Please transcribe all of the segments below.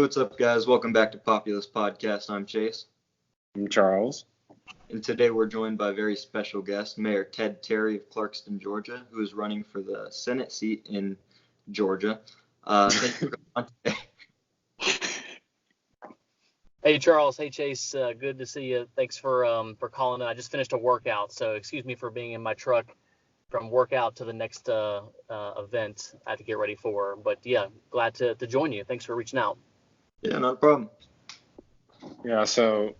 What's up, guys? Welcome back to Populist Podcast. I'm Chase. I'm Charles. And today we're joined by a very special guest, Mayor Ted Terry of Clarkston, Georgia, who is running for the Senate seat in Georgia. Thank you for coming on today. Hey, Charles. Hey, Chase. Good to see you. Thanks for calling in. I just finished a workout, so excuse me for being in my truck from workout to the next event I had to get ready for. But yeah, glad to join you. Thanks for reaching out. Yeah, not a problem. Yeah, so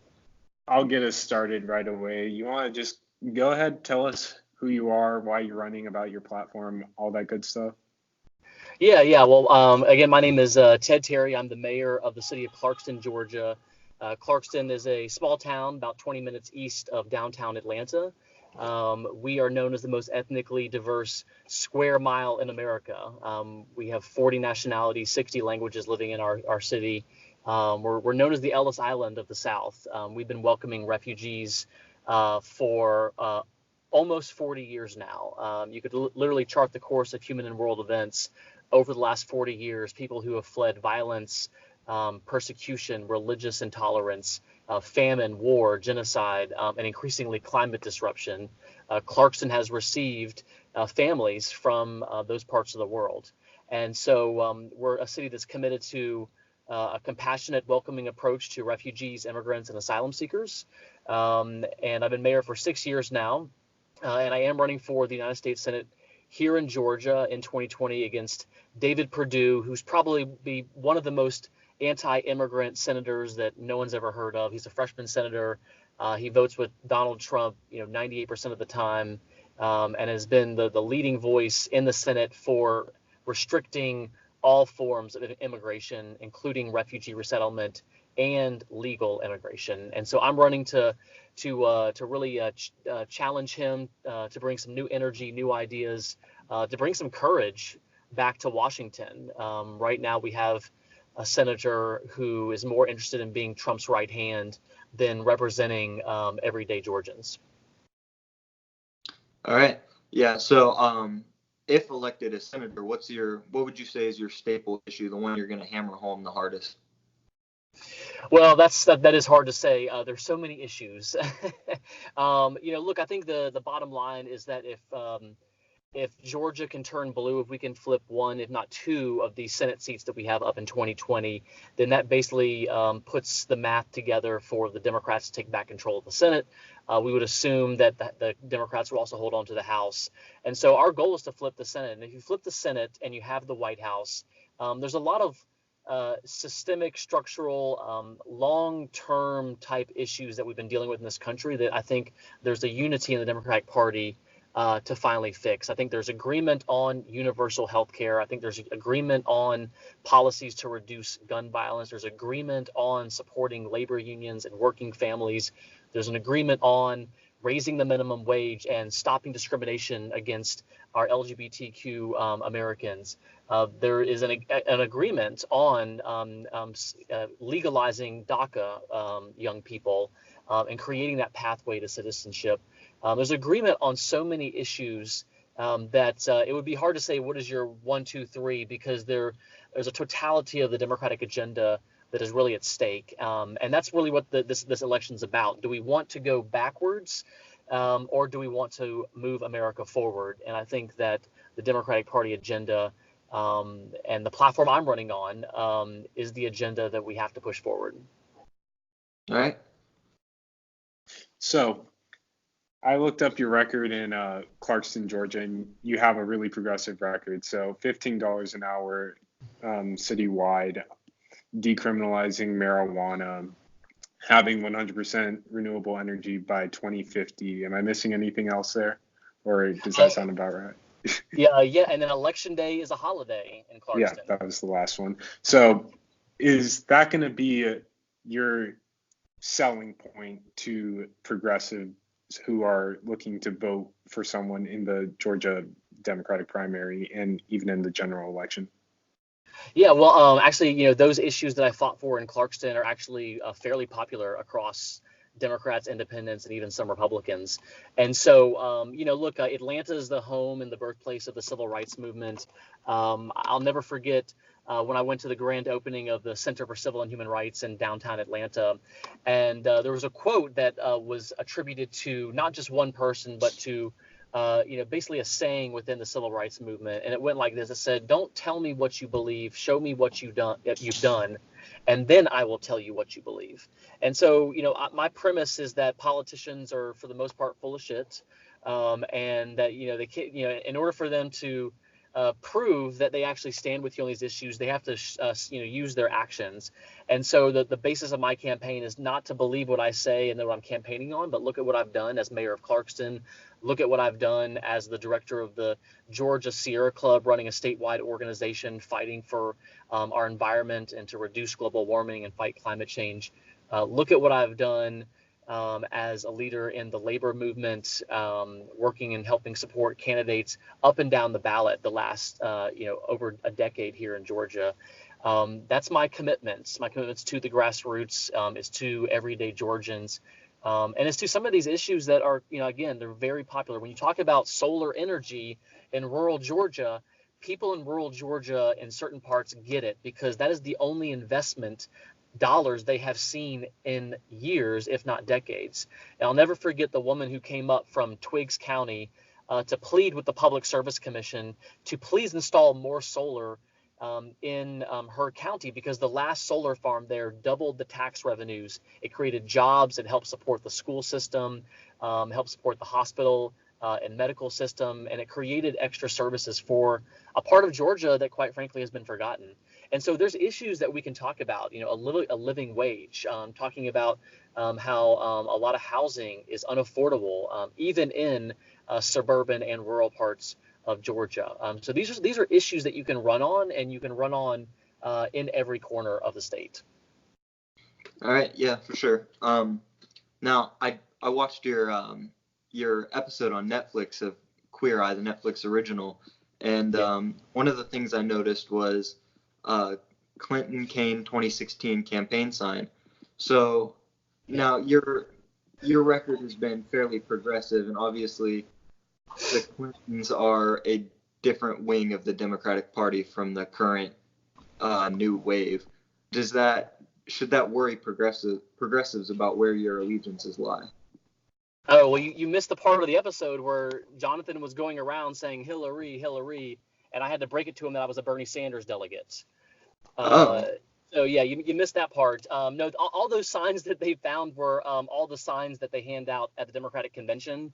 I'll get us started right away. You want to just go ahead, tell us who you are, why you're running, about your platform, all that good stuff? Yeah. Well, again, my name is Ted Terry. I'm the mayor of the city of Clarkston, Georgia. Clarkston is a small town about 20 minutes east of downtown Atlanta. We are known as the most ethnically diverse square mile in America. We have 40 nationalities, 60 languages living in our city. We're known as the Ellis Island of the South. We've been welcoming refugees for almost 40 years now. You could literally chart the course of human and world events over the last 40 years. People who have fled violence, persecution, religious intolerance, famine, war, genocide, and increasingly climate disruption. Clarkston has received families from those parts of the world. And so we're a city that's committed to a compassionate, welcoming approach to refugees, immigrants, and asylum seekers. And I've been mayor for 6 years now, and I am running for the United States Senate here in Georgia in 2020 against David Perdue, who's probably be one of the most anti-immigrant senators that no one's ever heard of. He's a freshman senator. He votes with Donald Trump, 98% of the time, and has been the leading voice in the Senate for restricting all forms of immigration, including refugee resettlement and legal immigration. And so I'm running to really challenge him, to bring some new energy, new ideas, to bring some courage back to Washington. Right now we have a senator who is more interested in being Trump's right hand than representing everyday Georgians. All right. Yeah. So, if elected as senator, what would you say is your staple issue, the one you're going to hammer home the hardest? Well, that is hard to say. There's so many issues. Look, I think the bottom line is that if Georgia can turn blue, if we can flip one, if not two, of these Senate seats that we have up in 2020, then that basically puts the math together for the Democrats to take back control of the Senate. We would assume that the Democrats will also hold on to the House. And so our goal is to flip the Senate. And if you flip the Senate and you have the White House, there's a lot of systemic, structural, long-term type issues that we've been dealing with in this country that I think there's a unity in the Democratic Party to finally fix. I think there's agreement on universal health care. I think there's agreement on policies to reduce gun violence. There's agreement on supporting labor unions and working families. There's an agreement on raising the minimum wage and stopping discrimination against our LGBTQ Americans. There is an agreement on legalizing DACA young people and creating that pathway to citizenship. There's agreement on so many issues that it would be hard to say what is your 1, 2, 3, because there's a totality of the Democratic agenda that is really at stake. And that's really what this election's about. Do we want to go backwards or do we want to move America forward? And I think that the Democratic Party agenda and the platform I'm running on is the agenda that we have to push forward. All right. So I looked up your record in Clarkston, Georgia, and you have a really progressive record. So $15 an hour citywide, decriminalizing marijuana, having 100% renewable energy by 2050. Am I missing anything else there? Or does that sound about right? Yeah. And then Election Day is a holiday in Clarkston. Yeah, that was the last one. So is that going to be your selling point to progressives who are looking to vote for someone in the Georgia Democratic primary and even in the general election? Yeah, well, actually, those issues that I fought for in Clarkston are actually fairly popular across Democrats, independents, and even some Republicans. And so, look, Atlanta is the home and the birthplace of the civil rights movement. I'll never forget when I went to the grand opening of the Center for Civil and Human Rights in downtown Atlanta. And there was a quote that was attributed to not just one person, but to basically a saying within the civil rights movement. And it went like this. It said, "Don't tell me what you believe, show me what you've done, and then I will tell you what you believe." And so, my premise is that politicians are, for the most part, full of shit. And that, they can't, in order for them to prove that they actually stand with you on these issues, they have to, use their actions. And so the basis of my campaign is not to believe what I say and what I'm campaigning on, but look at what I've done as mayor of Clarkston. Look at what I've done as the director of the Georgia Sierra Club, running a statewide organization fighting for our environment and to reduce global warming and fight climate change. Look at what I've done as a leader in the labor movement, working and helping support candidates up and down the ballot the last, over a decade here in Georgia. That's my commitments. My commitments to the grassroots, is to everyday Georgians. And it's to some of these issues that are, again, they're very popular. When you talk about solar energy in rural Georgia, people in rural Georgia in certain parts get it, because that is the only investment dollars they have seen in years, if not decades. And I'll never forget the woman who came up from Twiggs County to plead with the Public Service Commission to please install more solar in her county, because the last solar farm there doubled the tax revenues. It created jobs. It helped support the school system, helped support the hospital and medical system, and it created extra services for a part of Georgia that, quite frankly, has been forgotten. And so there's issues that we can talk about, a living wage, talking about how a lot of housing is unaffordable, even in suburban and rural parts of Georgia. So these are issues that you can run on, and you can run on in every corner of the state. All right, yeah, for sure. Now I watched your episode on Netflix of Queer Eye, the Netflix original, and one of the things I noticed was Clinton Kane 2016 campaign sign. So now your record has been fairly progressive, and obviously the Clintons are a different wing of the Democratic Party from the current new wave. Should that worry progressives about where your allegiances lie? Oh, well, you missed the part of the episode where Jonathan was going around saying Hillary, Hillary, and I had to break it to him that I was a Bernie Sanders delegate. So yeah, you missed that part. No, all those signs that they found were all the signs that they hand out at the Democratic convention.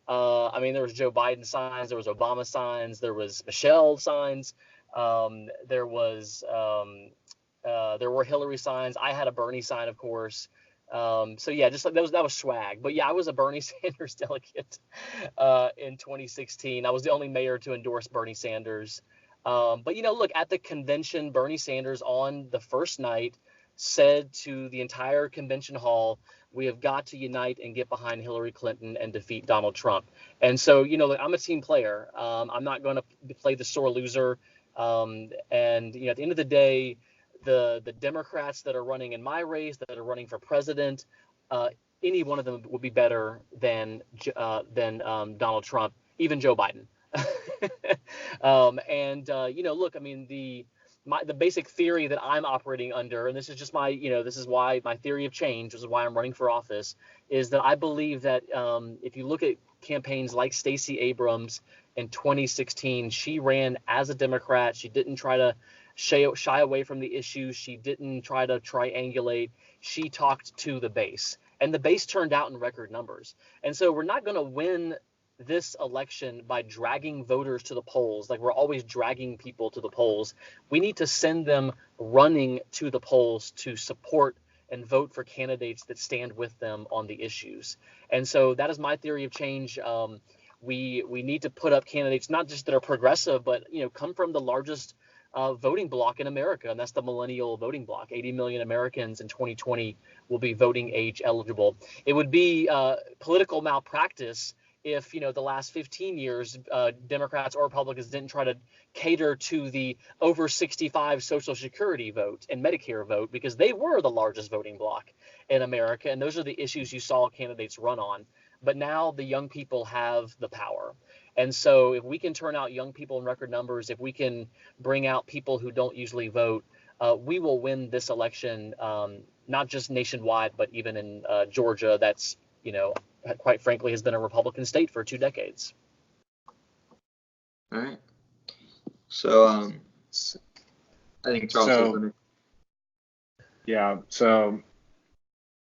There was Joe Biden signs, there was Obama signs, there was Michelle signs, there were Hillary signs. I had a Bernie sign, of course. So yeah, just like that was swag. But yeah, I was a Bernie Sanders delegate in 2016. I was the only mayor to endorse Bernie Sanders. But look, at the convention, Bernie Sanders on the first night said to the entire convention hall, "We have got to unite and get behind Hillary Clinton and defeat Donald Trump." And so, look, I'm a team player. I'm not going to play the sore loser. And at the end of the day, the Democrats that are running in my race, that are running for president, any one of them would be better than Donald Trump, even Joe Biden. Look, the basic theory that I'm operating under, and this is just this is why my theory of change, this is why I'm running for office, is that I believe that if you look at campaigns like Stacey Abrams in 2016, she ran as a Democrat. She didn't try to shy away from the issues. She didn't try to triangulate. She talked to the base, and the base turned out in record numbers. And so we're not going to win this election by dragging voters to the polls like we're always dragging people to the polls. We need to send them running to the polls to support and vote for candidates that stand with them on the issues. And so that is my theory of change. We need to put up candidates not just that are progressive, but come from the largest voting bloc in America, and that's the millennial voting bloc. 80 million Americans in 2020 will be voting age eligible. It would be political malpractice if the last 15 years Democrats or Republicans didn't try to cater to the over 65 Social Security vote and Medicare vote, because they were the largest voting bloc in America, and those are the issues you saw candidates run on. But now the young people have the power. And so if we can turn out young people in record numbers, if we can bring out people who don't usually vote, we will win this election, not just nationwide, but even in Georgia. That's, quite frankly, has been a Republican state for 2 decades. All right. So I think Charles. Yeah. So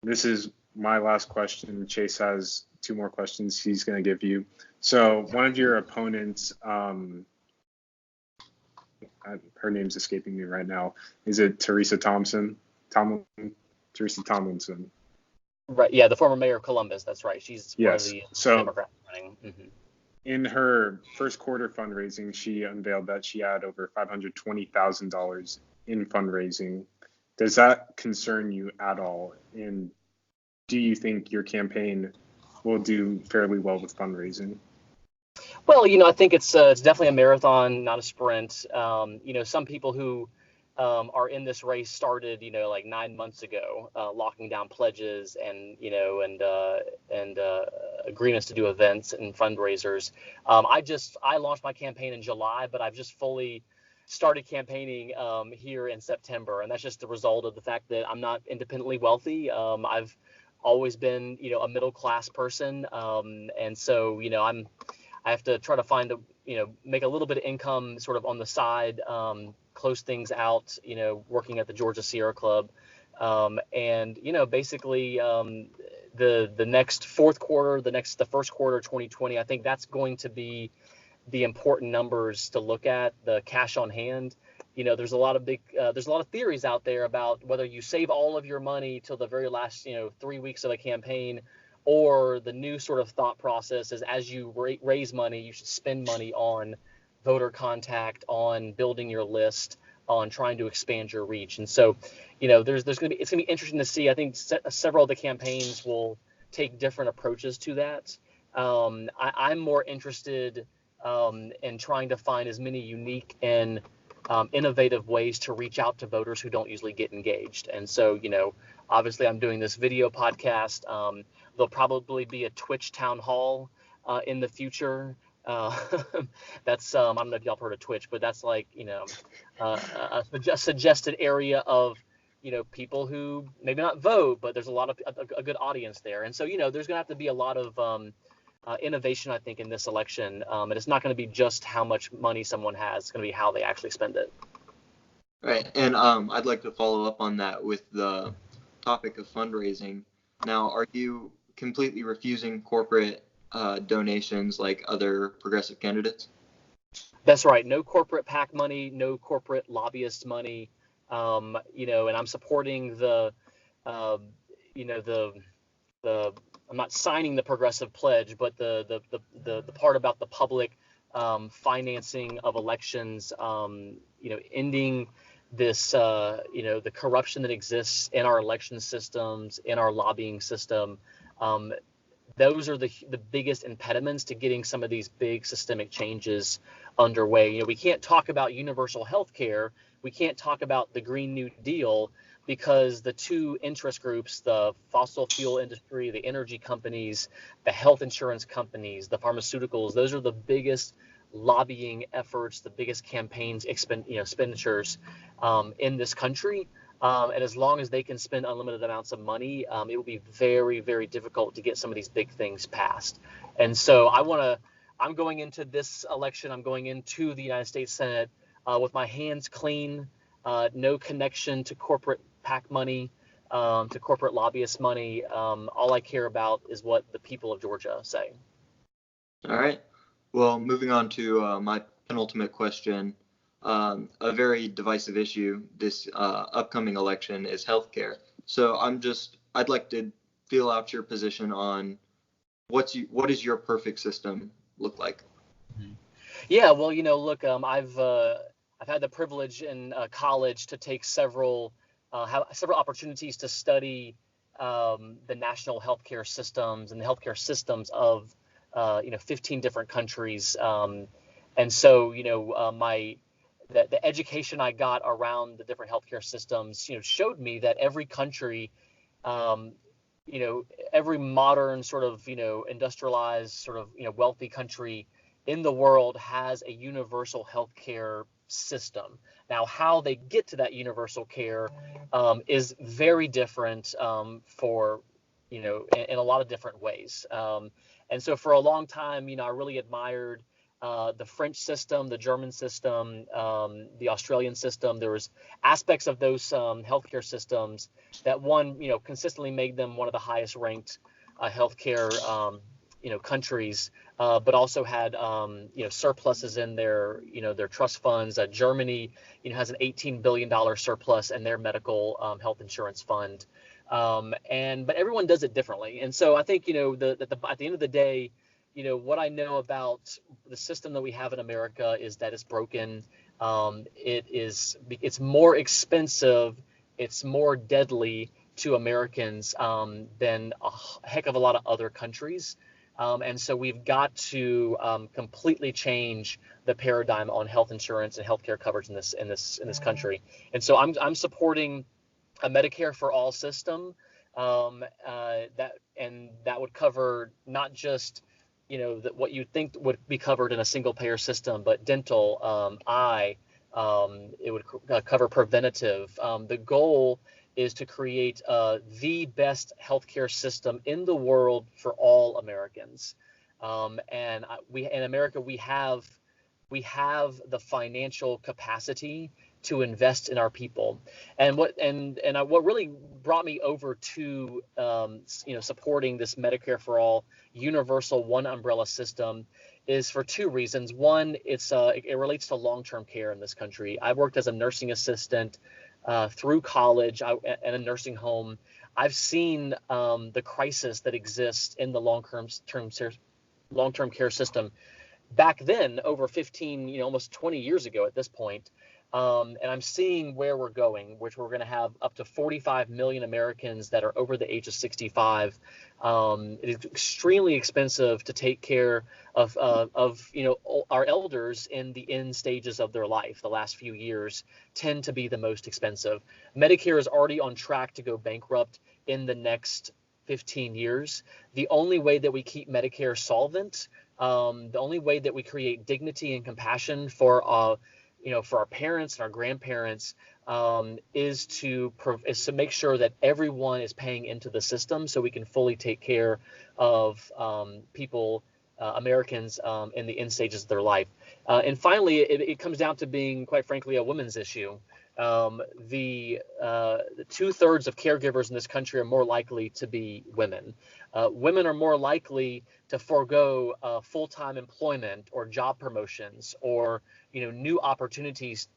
this is my last question. Chase has 2 more questions he's going to give you. So one of your opponents, her name's escaping me right now. Is it Teresa Tomlinson? Right. Yeah, the former mayor of Columbus. That's right. She's one of the Democrats running. Mm-hmm. In her first quarter fundraising, she unveiled that she had over $520,000 in fundraising. Does that concern you at all? And do you think your campaign will do fairly well with fundraising? Well, I think it's definitely a marathon, not a sprint. Some people who are in this race started, like 9 months ago, locking down pledges and agreements to do events and fundraisers. I launched my campaign in July, but I've just fully started campaigning here in September, and that's just the result of the fact that I'm not independently wealthy. I've always been, a middle class person, and so I have to try to find make a little bit of income sort of on the side, close things out, working at the Georgia Sierra Club. Basically the next fourth quarter, the first quarter of 2020, I think that's going to be the important numbers to look at, the cash on hand. There's a lot of theories out there about whether you save all of your money till the very last, 3 weeks of a campaign, or the new sort of thought process is as you raise money, you should spend money on voter contact, on building your list, on trying to expand your reach. And so, it's going to be interesting to see. I think several of the campaigns will take different approaches to that. I'm more interested in trying to find as many unique and innovative ways to reach out to voters who don't usually get engaged. And so, obviously I'm doing this video podcast. There'll probably be a Twitch town hall in the future. That's I don't know if y'all heard of Twitch, but that's like a suggested area of people who maybe not vote, but there's a good audience there. And so there's gonna have to be a lot of innovation, I think, in this election, and it's not going to be just how much money someone has. It's going to be how they actually spend it. Right, and I'd like to follow up on that with the topic of fundraising. Now, are you completely refusing corporate donations like other progressive candidates? That's right. No corporate PAC money, no corporate lobbyist money. And I'm supporting the I'm not signing the Progressive Pledge, but the part about the public financing of elections, ending this, the corruption that exists in our election systems, in our lobbying system. Those are the biggest impediments to getting some of these big systemic changes underway. We can't talk about universal health care. We can't talk about the Green New Deal, because the two interest groups, the fossil fuel industry, the energy companies, the health insurance companies, the pharmaceuticals, those are the biggest lobbying efforts, the biggest campaigns, expenditures in this country. And as long as they can spend unlimited amounts of money, it will be very, very difficult to get some of these big things passed. And so I'm going into this election, I'm going into the United States Senate with my hands clean, no connection to corporate PAC money, to corporate lobbyist money. All I care about is what the people of Georgia say. All right. Well, moving on to my penultimate question. A very divisive issue this upcoming election is healthcare. So I'd like to feel out your position on what does your perfect system look like? Yeah, well, look, I've had the privilege in college to take have several opportunities to study the national healthcare systems and the healthcare systems of 15 different countries, and so the education I got around the different healthcare systems showed me that every country, every modern sort of industrialized sort of wealthy country in the world has a universal healthcare system. Now, how they get to that universal care is very different for, in a lot of different ways. And so for a long time, I really admired the French system, the German system, the Australian system. There was aspects of those healthcare systems that consistently made them one of the highest ranked healthcare countries, but also had surpluses in their trust funds. Germany has an $18 billion surplus in their medical health insurance fund, but everyone does it differently. And so I think at the end of the day, what I know about the system that we have in America is that it's broken. It's more expensive, it's more deadly to Americans than a heck of a lot of other countries. And so we've got to completely change the paradigm on health insurance and healthcare coverage in this country. And so I'm supporting a Medicare for all system that would cover not just what you think would be covered in a single payer system, but dental, eye. It would cover preventative. The goal is to create the best healthcare system in the world for all Americans. And in America, we have the financial capacity to invest in our people. And what really brought me over to supporting this Medicare for all universal one umbrella system is for two reasons. One, it relates to long-term care in this country. I worked as a nursing assistant through college at a nursing home. I've seen the crisis that exists in the long-term care system back then, over 15, almost 20 years ago at this point. And I'm seeing where we're going, which we're going to have up to 45 million Americans that are over the age of 65. It is extremely expensive to take care of our elders in the end stages of their life. The last few years tend to be the most expensive. Medicare is already on track to go bankrupt in the next 15 years. The only way that we keep Medicare solvent, the only way that we create dignity and compassion for our parents and our grandparents is to make sure that everyone is paying into the system so we can fully take care of people, Americans in the end stages of their life. And finally, it comes down to being, quite frankly, a women's issue. The 2/3 of caregivers in this country are more likely to be women. Women are more likely to forego full-time employment or job promotions or new opportunities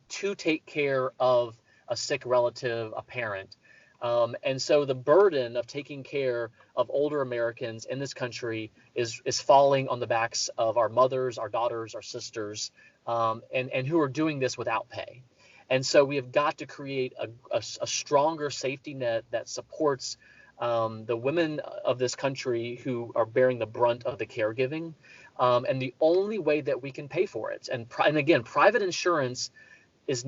to take care of a sick relative, a parent. And so the burden of taking care of older Americans in this country is falling on the backs of our mothers, our daughters, our sisters, and who are doing this without pay. And so we have got to create a stronger safety net that supports the women of this country who are bearing the brunt of the caregiving. And the only way that we can pay for it, and again, private insurance is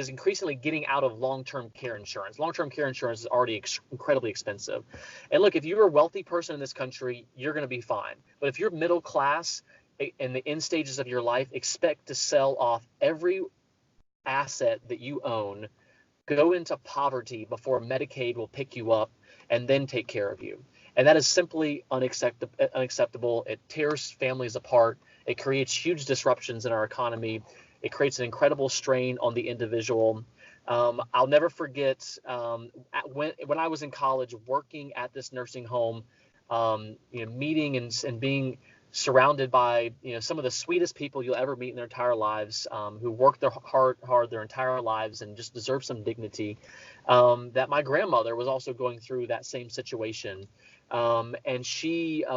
increasingly getting out of long-term care insurance. Long-term care insurance is already incredibly expensive. And look, if you're a wealthy person in this country, you're going to be fine. But if you're middle class in the end stages of your life, expect to sell off every asset that you own, go into poverty before Medicaid will pick you up and then take care of you. And that is simply unacceptable. It tears families apart. It creates huge disruptions in our economy. It creates an incredible strain on the individual. I'll never forget when I was in college working at this nursing home, meeting and being surrounded by some of the sweetest people you'll ever meet in their entire lives, who work their hard their entire lives and just deserve some dignity. That my grandmother was also going through that same situation, and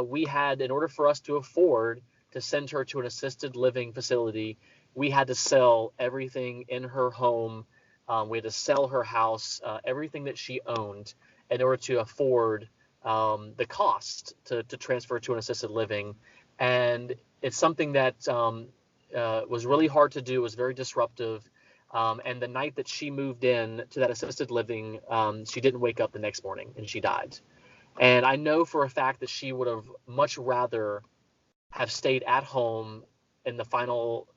we had, in order for us to afford to send her to an assisted living facility, we had to sell everything in her home. We had to sell her house, everything that she owned, in order to afford the cost to transfer to an assisted living. And it's something that was really hard to do, was very disruptive. And the night that she moved in to that assisted living, she didn't wake up the next morning and she died. And I know for a fact that she would have much rather have stayed at home in the final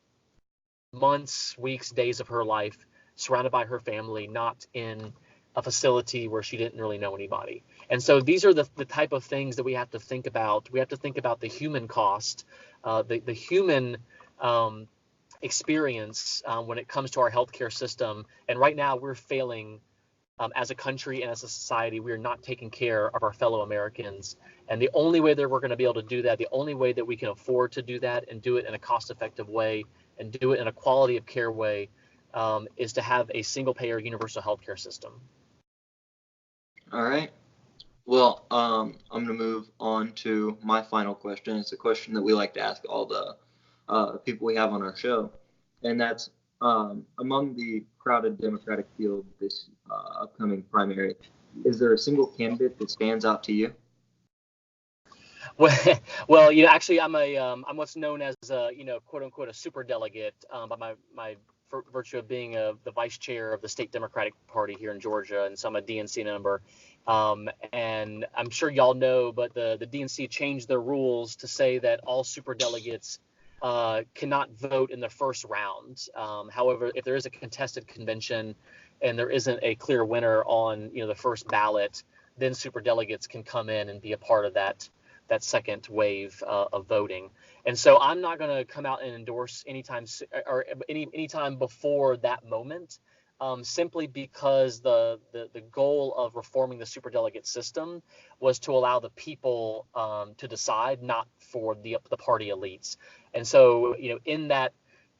months, weeks, days of her life, surrounded by her family, not in a facility where she didn't really know anybody. And so these are the type of things that we have to think about. We have to think about the human cost, the human experience when it comes to our healthcare system. And right now we're failing as a country and as a society. We are not taking care of our fellow Americans. And the only way that we're going to be able to do that, the only way that we can afford to do that and do it in a cost-effective way and do it in a quality of care way is to have a single-payer universal healthcare system. All right. Well, I'm going to move on to my final question. It's a question that we like to ask all the people we have on our show, and that's among the crowded Democratic field this upcoming primary, is there a single candidate that stands out to you? Well, actually, I'm what's known as quote unquote a superdelegate by my virtue of being the vice chair of the state Democratic Party here in Georgia, and so I'm a DNC member. And I'm sure y'all know, but the DNC changed their rules to say that all superdelegates cannot vote in the first round. However, if there is a contested convention and there isn't a clear winner on the first ballot, then superdelegates can come in and be a part of that second wave of voting. And so I'm not going to come out and endorse anytime before that moment, simply because the goal of reforming the superdelegate system was to allow the people to decide, not for the party elites. And so, in that,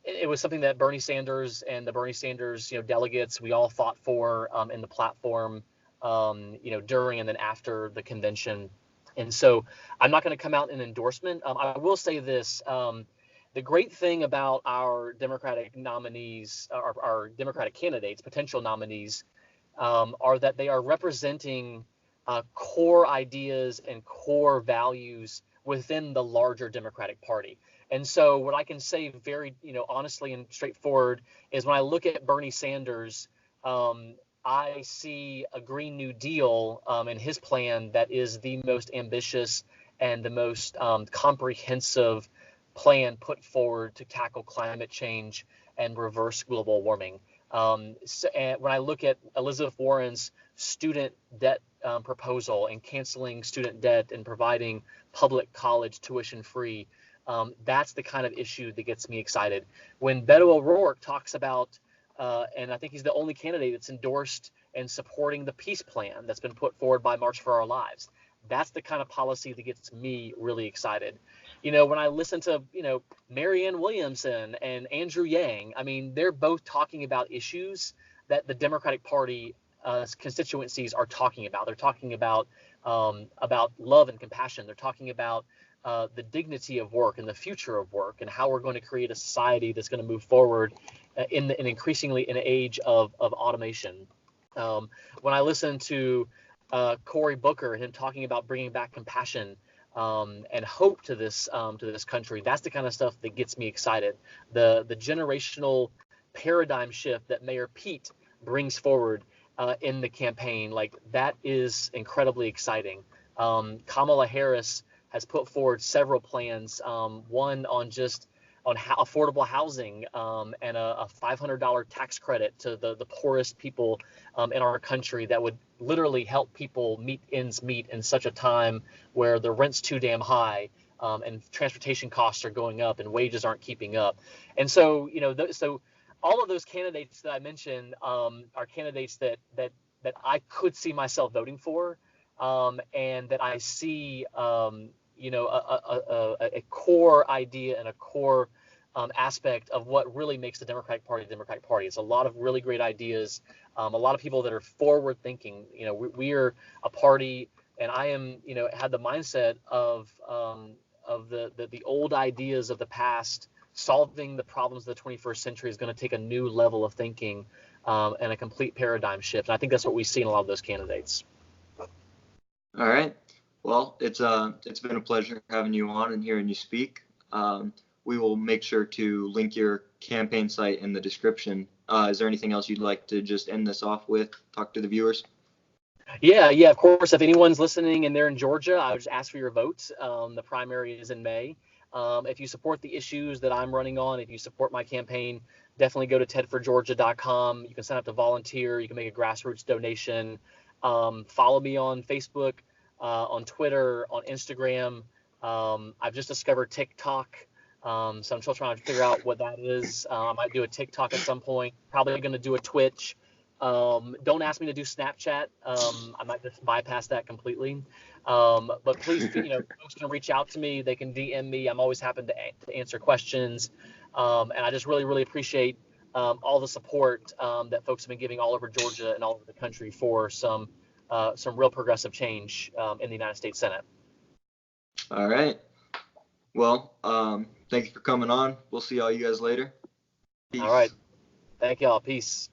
it was something that Bernie Sanders and the Bernie Sanders, delegates, we all fought for in the platform, during and then after the convention. And so I'm not going to come out in endorsement. I will say this. The great thing about our Democratic nominees, our Democratic candidates, potential nominees, are that they are representing core ideas and core values within the larger Democratic Party. And so what I can say very, honestly and straightforward is when I look at Bernie Sanders, I see a Green New Deal in his plan that is the most ambitious and the most comprehensive plan put forward to tackle climate change and reverse global warming. And when I look at Elizabeth Warren's student debt proposal and canceling student debt and providing public college tuition free, that's the kind of issue that gets me excited. When Beto O'Rourke talks about and I think he's the only candidate that's endorsed and supporting the peace plan that's been put forward by March for Our Lives. That's the kind of policy that gets me really excited. When I listen to, Marianne Williamson and Andrew Yang, I mean, they're both talking about issues that the Democratic Party constituencies are talking about. They're talking about love and compassion. They're talking about the dignity of work and the future of work and how we're going to create a society that's going to move forward in increasingly in an age of automation. When I listen to Cory Booker and him talking about bringing back compassion and hope to this country, that's the kind of stuff that gets me excited. The generational paradigm shift that Mayor Pete brings forward in the campaign, like that is incredibly exciting. Kamala Harris has put forward several plans, one on affordable housing and a $500 tax credit to the poorest people in our country that would literally help people meet ends meet in such a time where the rent's too damn high and transportation costs are going up and wages aren't keeping up. And so, so all of those candidates that I mentioned are candidates that I could see myself voting for, and that I see a core idea and a core aspect of what really makes the Democratic Party the Democratic Party. It's a lot of really great ideas, a lot of people that are forward thinking. We are a party, and I am, had the mindset of the old ideas of the past. Solving the problems of the 21st century is going to take a new level of thinking and a complete paradigm shift. And I think that's what we see in a lot of those candidates. All right. Well, it's been a pleasure having you on and hearing you speak. We will make sure to link your campaign site in the description. Is there anything else you'd like to just end this off with? Talk to the viewers? Yeah, of course. If anyone's listening and they're in Georgia, I would just ask for your vote. The primary is in May. If you support the issues that I'm running on, if you support my campaign, definitely go to tedforgeorgia.com. You can sign up to volunteer. You can make a grassroots donation. Follow me on Facebook, on Twitter, on Instagram. I've just discovered TikTok. So I'm still trying to figure out what that is. I might do a TikTok at some point. Probably going to do a Twitch. Don't ask me to do Snapchat. I might just bypass that completely. But please, folks can reach out to me. They can DM me. I'm always happy to answer questions. And I just really, really appreciate all the support that folks have been giving all over Georgia and all over the country for some real progressive change in the United States Senate. All right. Well, thank you for coming on. We'll see all you guys later. Peace. All right. Thank y'all. Peace.